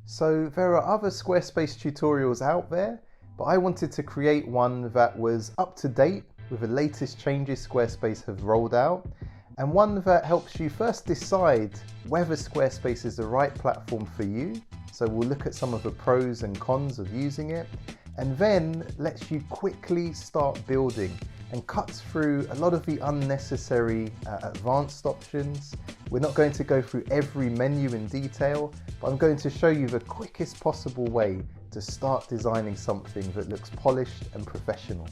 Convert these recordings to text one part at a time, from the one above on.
So there are other Squarespace tutorials out there, but I wanted to create one that was up to date with the latest changes Squarespace have rolled out, and one that helps you first decide whether Squarespace is the right platform for you. So we'll look at some of the pros and cons of using it, and then lets you quickly start building and cuts through a lot of the unnecessary advanced options. We're not going to go through every menu in detail, but I'm going to show you the quickest possible way to start designing something that looks polished and professional.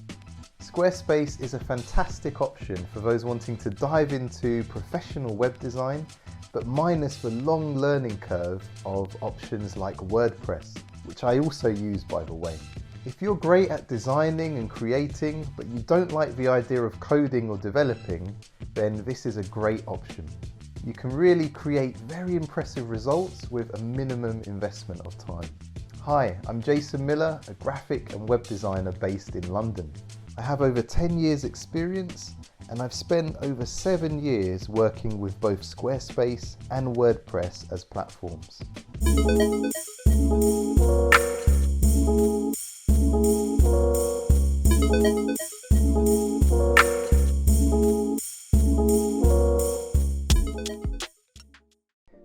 Squarespace is a fantastic option for those wanting to dive into professional web design, but minus the long learning curve of options like WordPress, which I also use, by the way. If you're great at designing and creating, but you don't like the idea of coding or developing, then this is a great option. You can really create very impressive results with a minimum investment of time. Hi, I'm Jason Miller, a graphic and web designer based in London. I have over 10 years experience, and I've spent over 7 years working with both Squarespace and WordPress as platforms.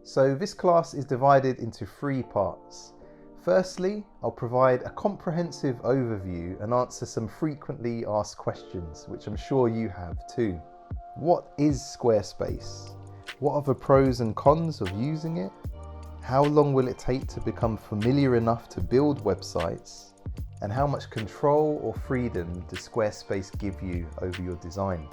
So this class is divided into 3 parts. Firstly, I'll provide a comprehensive overview and answer some frequently asked questions, which I'm sure you have too. What is Squarespace? What are the pros and cons of using it? How long will it take to become familiar enough to build websites? And how much control or freedom does Squarespace give you over your design?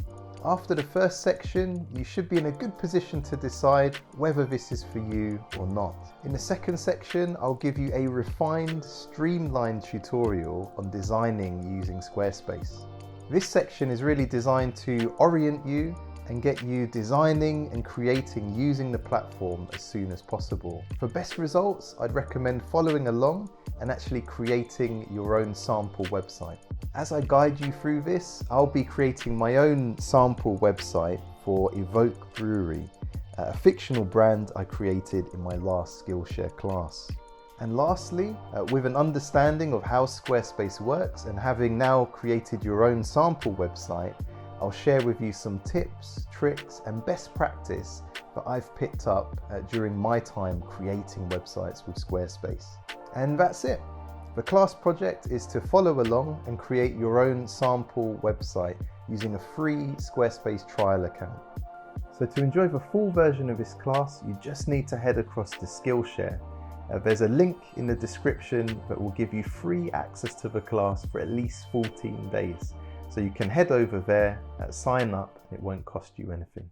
After the first section, you should be in a good position to decide whether this is for you or not. In the second section, I'll give you a refined, streamlined tutorial on designing using Squarespace. This section is really designed to orient you and get you designing and creating using the platform as soon as possible. For best results, I'd recommend following along and actually creating your own sample website. As I guide you through this, I'll be creating my own sample website for Evoke Brewery, a fictional brand I created in my last Skillshare class. And lastly, with an understanding of how Squarespace works and having now created your own sample website, I'll share with you some tips, tricks, and best practice that I've picked up during my time creating websites with Squarespace. And that's it. The class project is to follow along and create your own sample website using a free Squarespace trial account. So to enjoy the full version of this class, you just need to head across to Skillshare. There's a link in the description that will give you free access to the class for at least 14 days. So you can head over there, sign up, and it won't cost you anything.